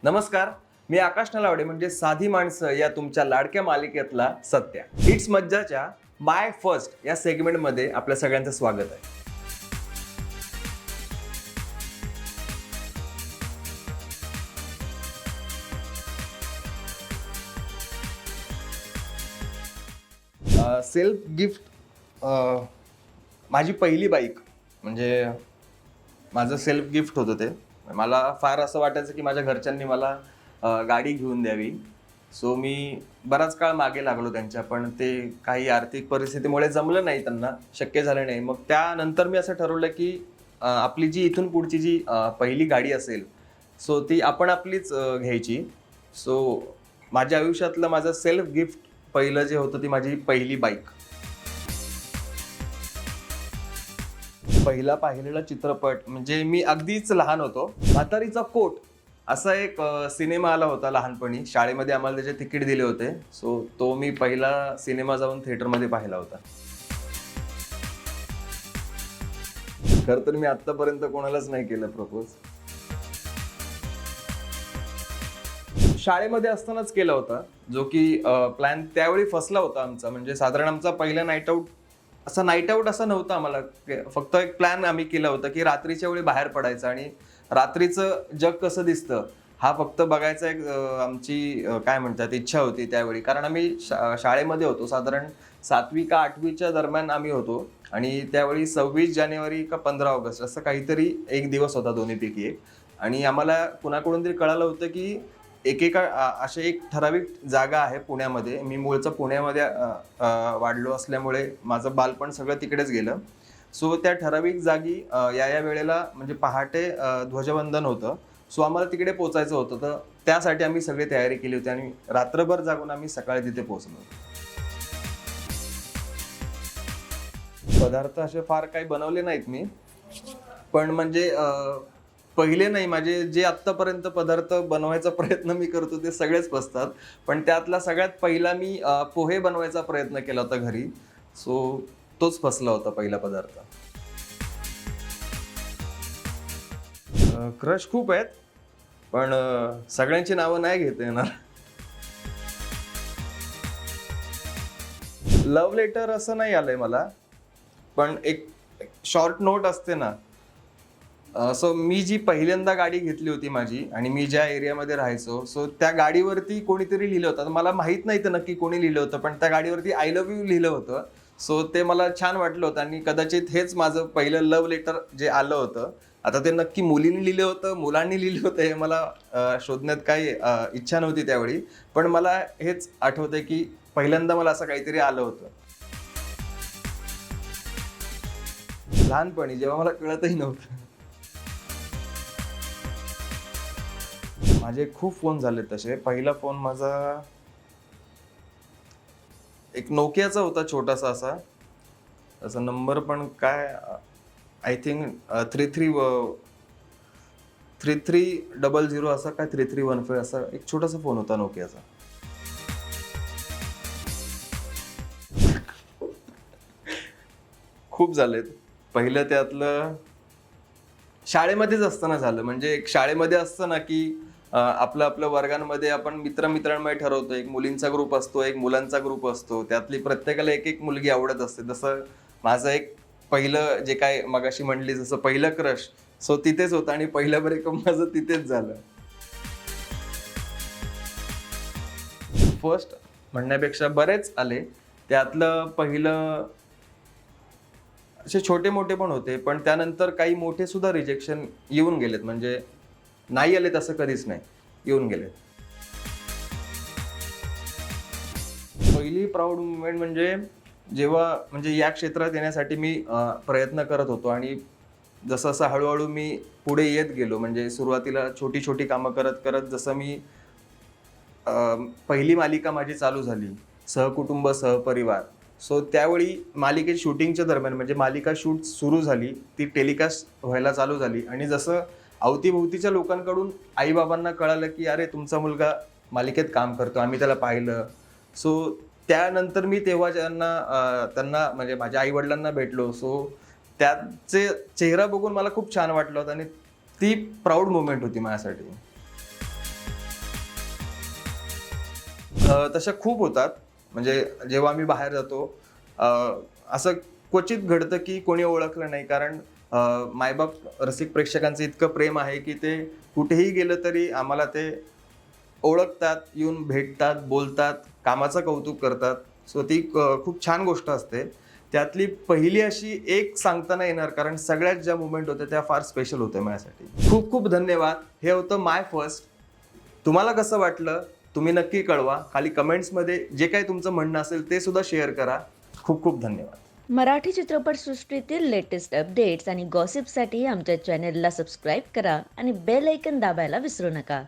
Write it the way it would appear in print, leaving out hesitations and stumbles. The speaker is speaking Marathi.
नमस्कार, मी आकाश नलावडे म्हणजे साधी माणसं या तुमच्या लाडक्या मालिकेतला सत्या. इट्स मज्जाच्या माय फर्स्ट या सेगमेंटमध्ये आपल्या सगळ्यांचं स्वागत आहे. सेल्फ गिफ्ट माझी पहिली बाईक म्हणजे माझं सेल्फ गिफ्ट होतं ते. मला फार असं वाटायचं की माझ्या घरच्यांनी मला गाडी घेऊन द्यावी. सो मी बराच काळ मागे लागलो त्यांच्या, पण ते काही आर्थिक परिस्थितीमुळे जमलं नाही, त्यांना शक्य झालं नाही. मग त्यानंतर मी असं ठरवलं की आपली जी इथून पुढची जी पहिली गाडी असेल सो ती आपण आपलीच घ्यायची. सो माझ्या आयुष्यातलं माझं सेल्फ गिफ्ट पहिलं जे होतं ती माझी पहिली बाईक. पहिला पाहिलेला चित्रपट म्हणजे मी अगदीच लहान होतो. म्हातारीचा कोट असा एक सिनेमा आला होता लहानपणी. शाळेमध्ये आम्हाला त्याचे तिकीट दिले होते. सो तो मी पहिला सिनेमा जाऊन थिएटरमध्ये पाहिला होता. खरं तर मी आतापर्यंत कोणालाच नाही केलं प्रपोज. शाळेमध्ये असतानाच केला होता, जो की प्लॅन त्यावेळी फसला होता आमचा. म्हणजे साधारण आमचा पहिला नाईट आऊट असा नव्हता आम्हाला. फक्त एक प्लॅन आम्ही केला होता की रात्रीच्या वेळी बाहेर पडायचं आणि रात्रीचं जग कसं दिसतं हा फक्त बघायचा एक आमची काय म्हणतात इच्छा होती त्यावेळी. कारण आम्ही शाळेमध्ये होतो, साधारण 7वी का 8वीच्या दरम्यान आम्ही होतो. आणि त्यावेळी 26 जानेवारी का 15 ऑगस्ट असं काहीतरी एक दिवस होता, दोन्हीपैकी एक. आणि आम्हाला कुणाकडून तरी कळालं होतं की एकेका अशी एक ठराविक जागा आहे पुण्यामध्ये. मी मूळचं पुण्यामध्ये वाढलो असल्यामुळे माझं बालपण सगळं तिकडेच गेलं. सो त्या ठराविक जागी या वेळेला म्हणजे पहाटे ध्वजवंदन होतं. सो आम्हाला तिकडे पोचायचं होतं, तर त्यासाठी आम्ही सगळी तयारी केली होती आणि रात्रभर जागून आम्ही सकाळी तिथे पोहोचलो. पदार्थ असे फार काही बनवले नाहीत मी, पण म्हणजे पहिले नाही, माझे जे आत्तापर्यंत पदार्थ बनवायचा प्रयत्न मी करतो ते सगळेच फसतात. पण त्यातला सगळ्यात पहिला मी पोहे बनवायचा प्रयत्न केला होता घरी. सो तोच फसला होता पहिला पदार्थ. क्रश खूप आहेत, पण सगळ्यांची नावं नाही घेता येणार. लव्ह लेटर असं नाही आलंय मला, पण एक शॉर्ट नोट असते ना. सो मी जी पहिल्यांदा गाडी घेतली होती माझी आणि मी ज्या एरियामध्ये राहायचो, सो त्या गाडीवरती कोणीतरी लिहिलं होतं. मला माहीत नाही तर नक्की कोणी लिहिलं होतं, पण त्या गाडीवरती आय लव्ह यू लिहिलं होतं. सो ते मला छान वाटलं होतं आणि कदाचित हेच माझं पहिलं लव्ह लेटर जे आलं होतं. आता ते नक्की मुलींनी लिहिलं होतं मुलांनी लिहिलं होतं हे मला शोधण्यात काही इच्छा नव्हती त्यावेळी. पण मला हेच आठवतंय की पहिल्यांदा मला असं काहीतरी आलं होतं लहानपणी, जेव्हा मला कळतही नव्हतं. माझे खूप फोन झाले तसे. पहिला फोन माझा एक नोकियाचा होता, छोटासा असा. त्याचा नंबर पण काय आय थिंक 3300 असा काय 3315 असा एक छोटासा फोन होता नोकियाचा. खूप झालेत. पहिलं त्यातलं शाळेमध्येच असताना झालं. म्हणजे एक शाळेमध्ये असतं ना की आपलं वर्गांमध्ये आपण मित्रांमध्ये ठरवतो. एक मुलींचा ग्रुप असतो, एक मुलांचा ग्रुप असतो. त्यातली प्रत्येकाला एक एक मुलगी आवडत असते. तसं माझं एक पहिलं जे काय मगाशी म्हणली जसं पहिलं क्रश, सो तिथेच होतं आणि पहिलं ब्रेकअप माझं तिथेच झालं. फर्स्ट म्हणण्यापेक्षा बरेच आले. त्यातलं पहिलं असे छोटे मोठे पण होते, पण त्यानंतर काही मोठे सुद्धा रिजेक्शन येऊन गेलेत. म्हणजे नाही आले तसं कधीच नाही, येऊन गेले. पहिली प्राऊड मुवमेंट म्हणजे जेव्हा म्हणजे या क्षेत्रात येण्यासाठी मी प्रयत्न करत होतो आणि जसं जसं हळूहळू मी पुढे येत गेलो. म्हणजे सुरुवातीला छोटी छोटी कामं करत करत जसं मी पहिली मालिका माझी चालू झाली, सहकुटुंब सहपरिवार. सो त्यावेळी मालिकेच्या शूटिंगच्या दरम्यान म्हणजे मालिका शूट सुरू झाली, ती टेलिकास्ट व्हायला चालू झाली आणि जसं अवतीभोवतीच्या लोकांकडून आईबाबांना कळालं की अरे तुमचा मुलगा मालिकेत काम करतो, आम्ही त्याला पाहिलं. सो त्यानंतर मी तेव्हा त्यांना म्हणजे माझ्या आईवडिलांना भेटलो. सो त्याचे चेहरा बघून मला खूप छान वाटलं होतं आणि ती प्राऊड मोमेंट होती माझ्यासाठी. तशा खूप होतात. म्हणजे जेव्हा आम्ही बाहेर जातो अ, असं क्वचित घडतं की कोणी ओळखलं नाही. कारण मायबाप रसिक प्रेक्षकांचं इतकं प्रेम आहे की ते कुठेही गेलं तरी आम्हाला ते ओळखतात, येऊन भेटतात, बोलतात, कामाचं कौतुक करतात. सो ती खूप छान गोष्ट असते. त्यातली पहिली अशी एक सांगता नाही येणार, कारण सगळ्यात ज्या मोमेंट होत्या त्या फार स्पेशल होत्या माझ्यासाठी. खूप खूप धन्यवाद. हे होतं माय फर्स्ट. तुम्हाला कसं वाटलं? तुम्ही नक्की कळवा. खाली कमेंट्समध्ये जे काही तुमचं म्हणणं असेल ते सुद्धा शेअर करा. खूप खूप धन्यवाद. मराठी चित्रपटसृष्टीतील लेटेस्ट अपडेट्स आणि गॉसिपसाठी आमच्या चॅनेलला सबस्क्राईब करा आणि बेल ऐकन दाबायला विसरू नका.